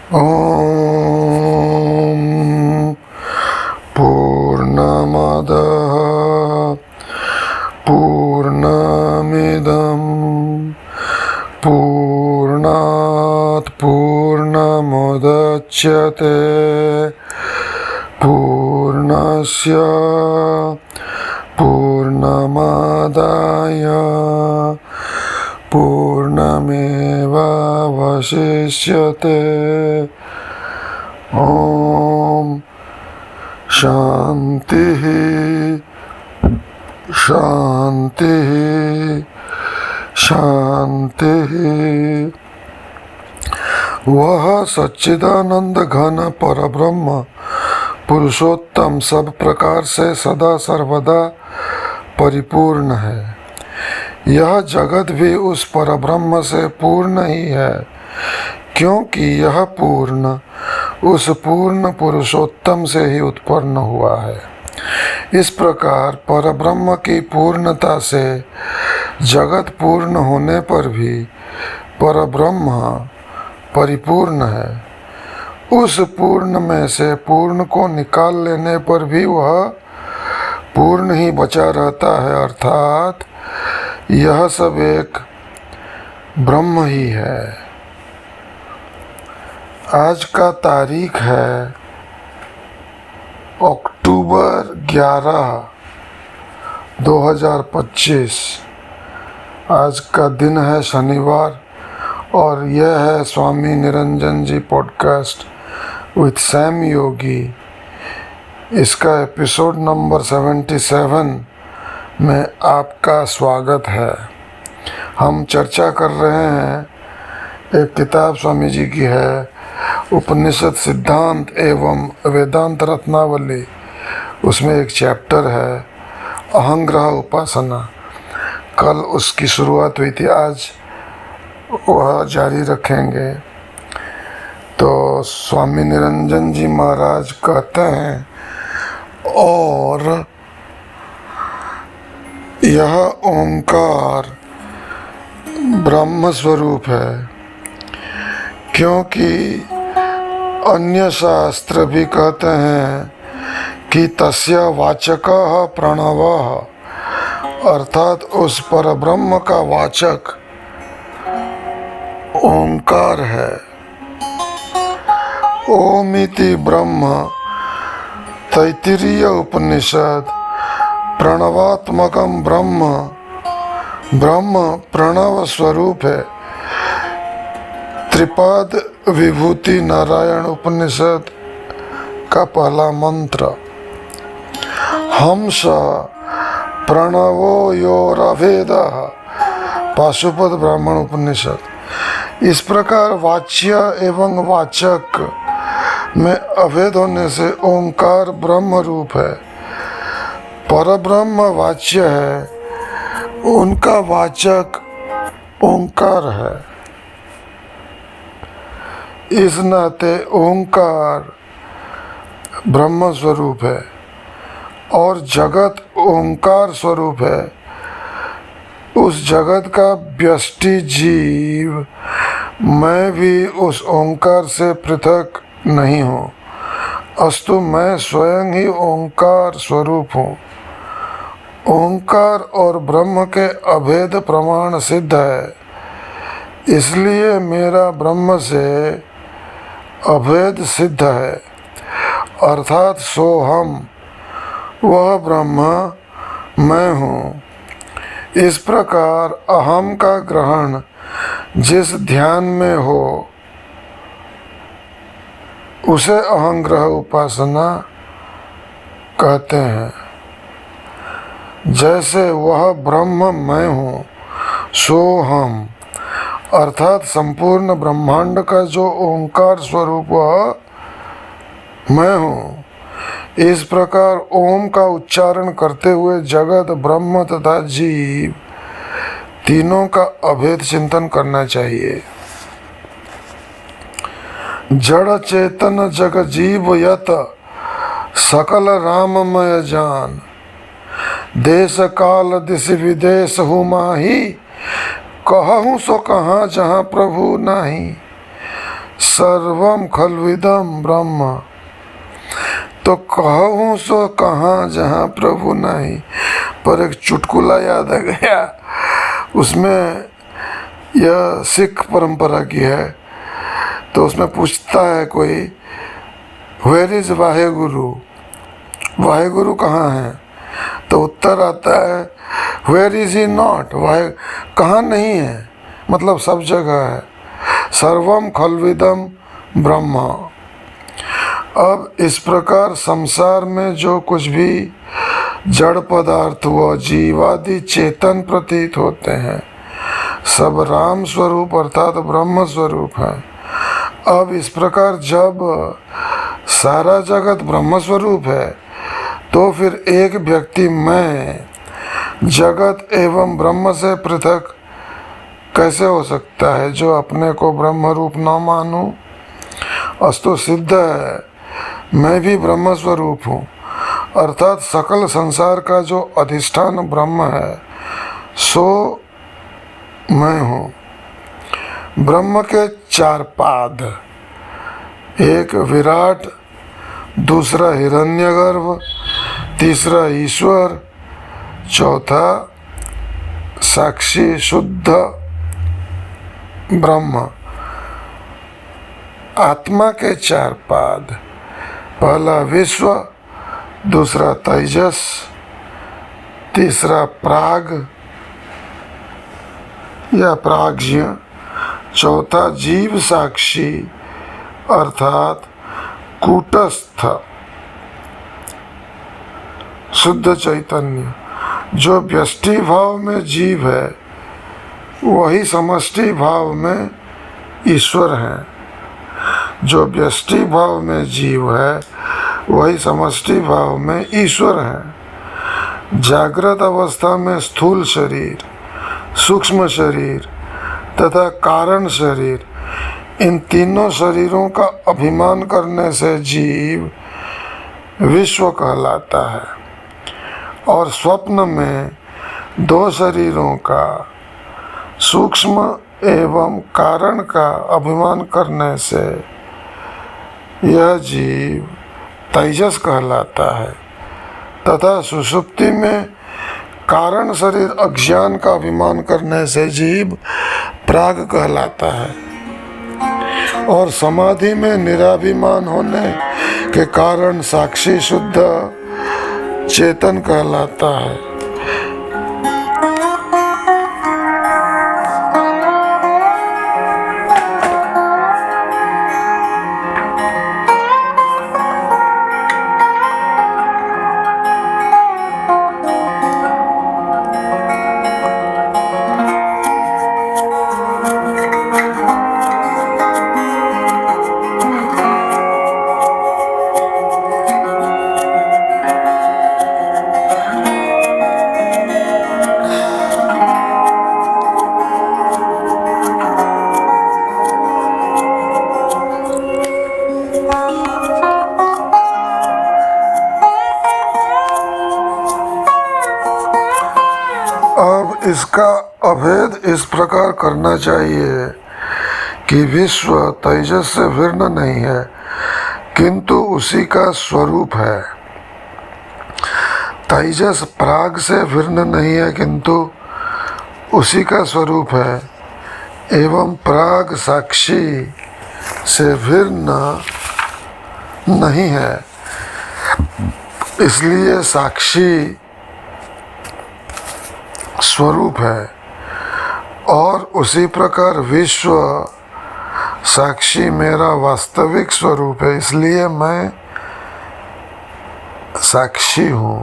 ॐ पूर्णमदः पूर्णमिदं पूर्णात् पूर्णमुदच्यते पूर्णस्य पूर्णमादाय पूर्णमेवावशिष्यते। ॐ शान्तिः शान्तिः शान्तिः। वह सच्चिदानंद घन परब्रह्म पुरुषोत्तम सब प्रकार से सदा सर्वदा परिपूर्ण है। यह जगत भी उस परब्रह्म से पूर्ण ही है, क्योंकि यह पूर्ण उस पूर्ण पुरुषोत्तम से ही उत्पन्न हुआ है। इस प्रकार परब्रह्म की पूर्णता से जगत पूर्ण होने पर भी परब्रह्म परिपूर्ण है। उस पूर्ण में से पूर्ण को निकाल लेने पर भी वह पूर्ण ही बचा रहता है, अर्थात यह सब एक ब्रह्म ही है। आज का तारीख है अक्टूबर 11, 2025। आज का दिन है शनिवार और यह है स्वामी निरंजन जी पॉडकास्ट विथ सैम योगी। इसका एपिसोड नंबर 77 में आपका स्वागत है। हम चर्चा कर रहे हैं, एक किताब स्वामी जी की है, उपनिषद सिद्धांत एवं वेदांत रत्नावली। उसमें एक चैप्टर है अहंग्रह उपासना। कल उसकी शुरुआत हुई थी, आज वह जारी रखेंगे। तो स्वामी निरंजन जी महाराज कहते हैं, और यह ओंकार ब्रह्म स्वरूप है, क्योंकि अन्य शास्त्र भी कहते हैं कि तस्य वाचकः प्रणवः, अर्थात उस परब्रह्म का वाचक ओंकार है। ओमिति ब्रह्म तैत्तिरीय उपनिषद प्रणवात्मकम ब्रह्म, ब्रह्म प्रणव स्वरूप है। त्रिपाद विभूति नारायण उपनिषद का पहला मंत्र, हंस प्रणवो योरभेदः, पाशुपत ब्राह्मण उपनिषद। इस प्रकार वाच्य एवं वाचक में अभेद होने से ओंकार ब्रह्म रूप है। परब्रह्म वाच्य है, उनका वाचक ओंकार है। इस नाते ओंकार ब्रह्म स्वरूप है और जगत ओंकार स्वरूप है। उस जगत का व्यष्टि जीव मैं भी उस ओंकार से पृथक नहीं हूँ, अस्तु मैं स्वयं ही ओंकार स्वरूप हूँ। ओंकार और ब्रह्म के अभेद प्रमाण सिद्ध है, इसलिए मेरा ब्रह्म से अभेद सिद्ध है, अर्थात सोहम, वह ब्रह्म मैं हूँ। इस प्रकार अहम का ग्रहण जिस ध्यान में हो उसे अहंग्रह उपासना कहते हैं। जैसे वह ब्रह्म मैं हूँ, सोहम, अर्थात संपूर्ण ब्रह्मांड का जो ओंकार स्वरूप वह मैं हूँ। इस प्रकार ओम का उच्चारण करते हुए जगत, ब्रह्म तथा जीव तीनों का अभेद चिंतन करना चाहिए। जड़ चेतन जग जीव यत सकल राममय जान, देश काल दिश विदेश हूँ माही, कहूँ सो कहाँ जहाँ प्रभु नाही। सर्वम खल्विदम ब्रह्म। तो कहूँ सो कहाँ जहाँ प्रभु नहीं। पर एक चुटकुला याद आ गया, उसमें यह सिख परंपरा की है। तो उसमें पूछता है कोई, वेयर इज वाहेगुरु, वाहेगुरु कहाँ है? तो उत्तर आता है, वेयर इज ही नॉट, वाहे कहाँ नहीं है, मतलब सब जगह है। सर्वम खल्विदम ब्रह्म। अब इस प्रकार संसार में जो कुछ भी जड़ पदार्थ व जीवादि चेतन प्रतीत होते हैं, सब राम स्वरूप अर्थात ब्रह्म स्वरूप है। अब इस प्रकार जब सारा जगत ब्रह्म स्वरूप है, तो फिर एक व्यक्ति मैं जगत एवं ब्रह्म से पृथक कैसे हो सकता है, जो अपने को ब्रह्म रूप न मानूं? अस्तु सिद्ध है, मैं भी ब्रह्म स्वरूप हूँ, अर्थात सकल संसार का जो अधिष्ठान ब्रह्म है सो मैं हूँ। ब्रह्म के चार पाद, एक विराट, दूसरा हिरण्यगर्भ, तीसरा ईश्वर, चौथा साक्षी शुद्ध ब्रह्म। आत्मा के चार पाद, पहला विश्व, दूसरा तेजस, तीसरा प्राग या प्राज्ञ, चौथा जीव साक्षी अर्थात कूटस्थ शुद्ध चैतन्य। जो व्यष्टि भाव में जीव है वही समष्टि भाव में ईश्वर है, जो व्यष्टि भाव में जीव है वही समष्टि भाव में ईश्वर है। जागृत अवस्था में स्थूल शरीर, सूक्ष्म शरीर तथा कारण शरीर, इन तीनों शरीरों का अभिमान करने से जीव विश्व कहलाता है, और स्वप्न में दो शरीरों का, सूक्ष्म एवं कारण का अभिमान करने से यह जीव तेजस कहलाता है, तथा सुषुप्ति में कारण शरीर अज्ञान का अभिमान करने से जीव प्राग कहलाता है, और समाधि में निराभिमान होने के कारण साक्षी शुद्ध चेतन कहलाता है। इसका अभेद इस प्रकार करना चाहिए कि विश्व तेजस से भिन्न नहीं है, किंतु उसी का स्वरूप है। तेजस प्राग से भिन्न नहीं है, किंतु उसी का स्वरूप है, एवं प्राग साक्षी से भिन्न नहीं है, इसलिए साक्षी स्वरूप है। और उसी प्रकार विश्व साक्षी मेरा वास्तविक स्वरूप है, इसलिए मैं साक्षी हूँ।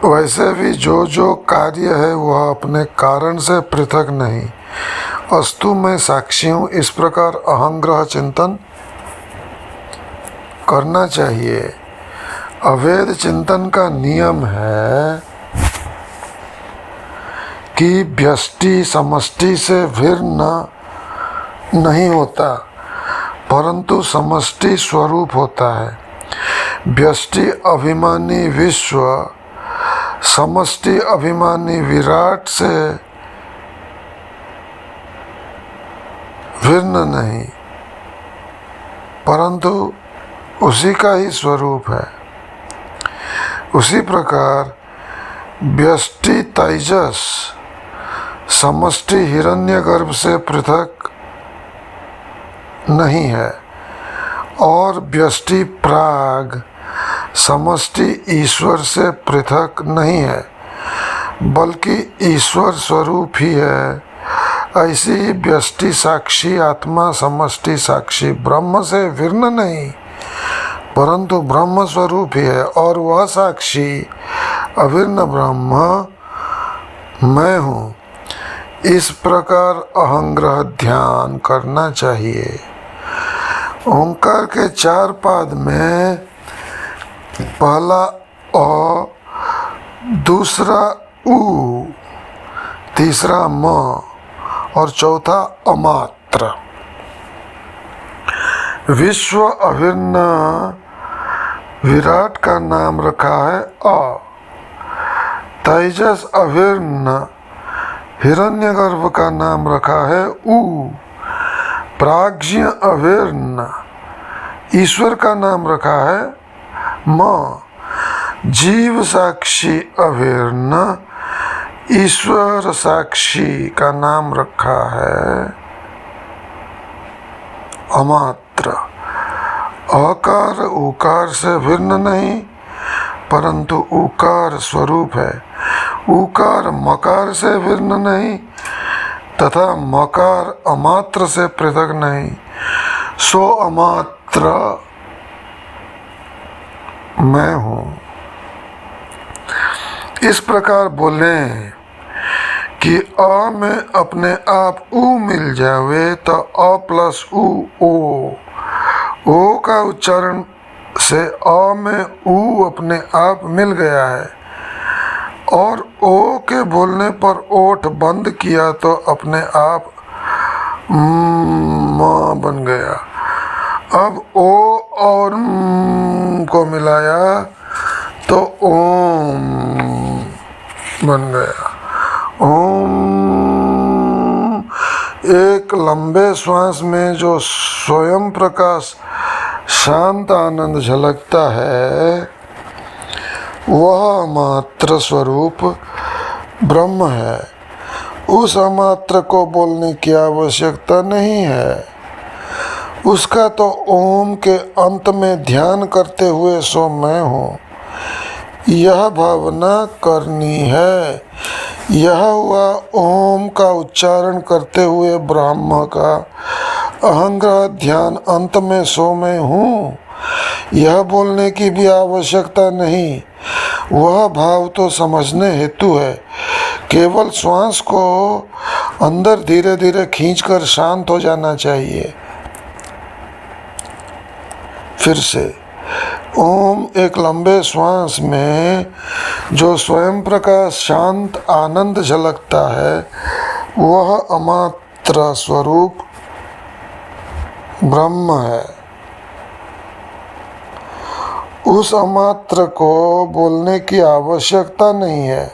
वैसे भी जो जो कार्य है वह अपने कारण से पृथक नहीं। अस्तु मैं साक्षी हूँ, इस प्रकार अहंग्रह चिंतन करना चाहिए। अभेद चिंतन का नियम है कि व्यष्टि समष्टि से भिन्न नहीं होता, परंतु समष्टि स्वरूप होता है। व्यष्टि अभिमानी विश्व समष्टि अभिमानी विराट से भिन्न नहीं, परंतु उसी का ही स्वरूप है। उसी प्रकार व्यष्टि तेजस समष्टि हिरण्यगर्भ से पृथक नहीं है और व्यष्टि प्राग समष्टि ईश्वर से पृथक नहीं है, बल्कि ईश्वर स्वरूप ही है। ऐसी ही व्यष्टि साक्षी आत्मा समष्टि साक्षी ब्रह्म से भिन्न नहीं, परंतु ब्रह्म स्वरूप ही है और वह साक्षी अभिन्न ब्रह्म मैं हूँ। इस प्रकार अहंग्रह ध्यान करना चाहिए। ओंकार के 4 पाद में पहला अ, दूसरा उ, तीसरा म और चौथा अमात्र। विश्व अभिन्न विराट का नाम रखा है अ। तेजस अभिन्न हिरण्यगर्भ का नाम रखा है उ। प्राज्ञ अभिन्न ईश्वर का नाम रखा है म। जीव साक्षी अभिन्न ईश्वर साक्षी का नाम रखा है अमात्र। अकार उकार से भिन्न नहीं, परंतु उकार स्वरूप है। उकार मकार से भिन्न नहीं तथा मकार अमात्र से पृथक नहीं, सो अमात्र मैं हूँ। इस प्रकार बोले कि अ में अपने आप उ मिल जावे तो अ प्लस उ ओ का उच्चारण से अ में उ अपने आप मिल गया है और ओ के बोलने पर ओठ बंद किया तो अपने आप म बन गया। अब ओ और को मिलाया तो ओम बन गया। ओम एक लंबे श्वास में जो स्वयं प्रकाश शांत आनंद झलकता है वह मात्र स्वरूप ब्रह्म है। उस अमात्र को बोलने की आवश्यकता नहीं है। उसका तो ओम के अंत में ध्यान करते हुए सो मैं हूँ यह भावना करनी है। यह हुआ ओम का उच्चारण करते हुए ब्रह्म का अहंग्रह ध्यान अंत में सो मैं हूँ यह बोलने की भी आवश्यकता नहीं। वह भाव तो समझने हेतु है। केवल श्वास को अंदर धीरे धीरे खींचकर शांत हो जाना चाहिए। फिर से ओम एक लंबे श्वास में जो स्वयं प्रकाश शांत आनंद झलकता है वह अमात्र स्वरूप ब्रह्म है। उस अमात्र को बोलने की आवश्यकता नहीं है।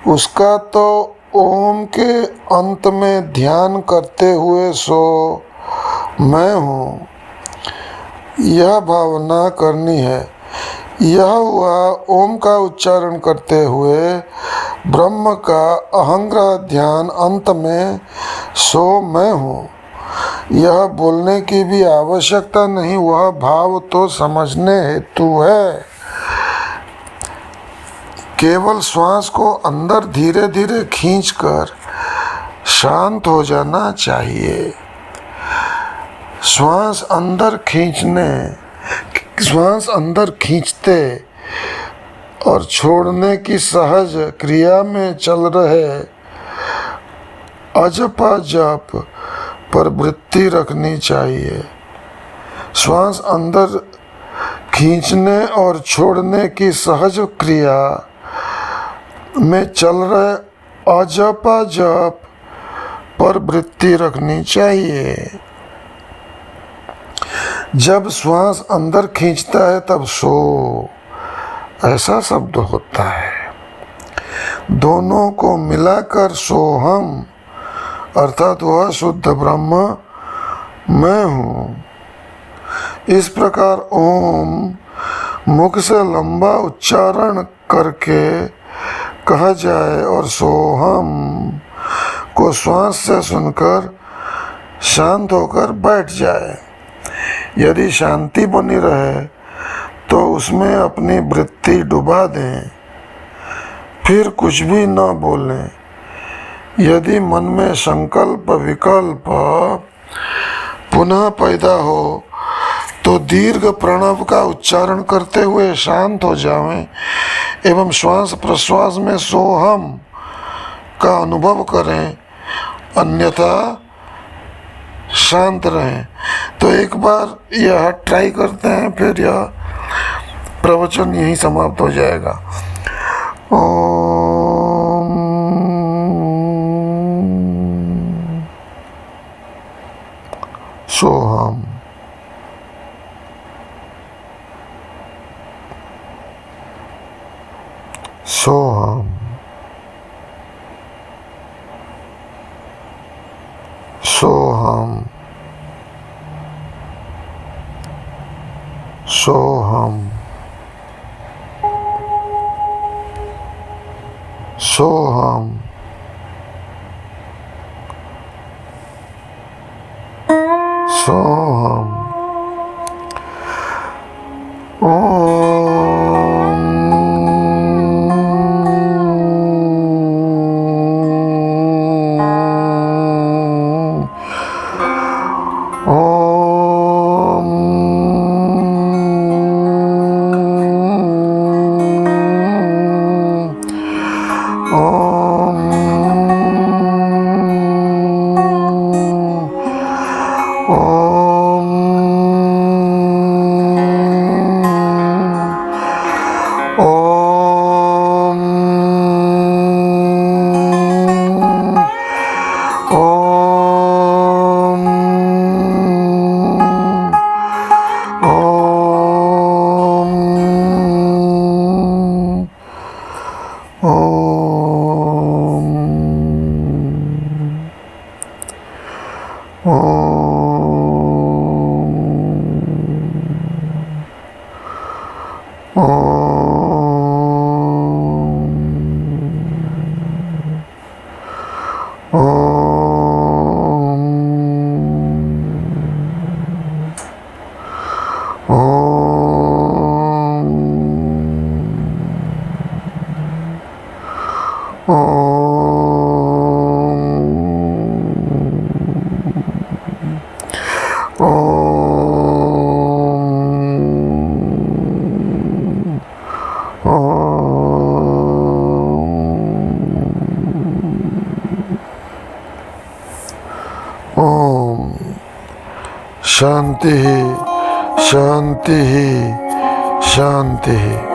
उसका तो ओम के अंत में ध्यान करते हुए सो मैं हूँ यह भावना करनी है। यह हुआ ओम का उच्चारण करते हुए ब्रह्म का अहंग्रह ध्यान अंत में सो मैं हूँ यह बोलने की भी आवश्यकता नहीं। वह भाव तो समझने हेतु है। केवल श्वास को अंदर धीरे धीरे खींचकर शांत हो जाना चाहिए। श्वास अंदर खींचते और छोड़ने की सहज क्रिया में चल रहे अजपा जप पर वृत्ति रखनी चाहिए। श्वास अंदर खींचने और छोड़ने की सहज क्रिया में चल रहे अजपा जप पर वृत्ति रखनी चाहिए। जब श्वास अंदर खींचता है तब सो ऐसा शब्द होता है। दोनों को मिलाकर सोहम अर्थात वह शुद्ध ब्रह्म मैं हूँ। इस प्रकार ओम मुख से लंबा उच्चारण करके कहा जाए और सोहम को श्वास से सुनकर शांत होकर बैठ जाए। यदि शांति बनी रहे तो उसमें अपनी वृत्ति डुबा दें, फिर कुछ भी न बोलें। यदि मन में संकल्प विकल्प पुनः पैदा हो तो दीर्घ प्रणव का उच्चारण करते हुए शांत हो जाएं एवं श्वास प्रश्वास में सोहम का अनुभव करें, अन्यथा शांत रहें। तो एक बार यह ट्राई करते हैं, फिर यह प्रवचन यहीं समाप्त हो जाएगा। ओम सोहम। सोहम। सोहम। सोहम। सोहम। सोहम। शांति ही शांति ही शांति ही।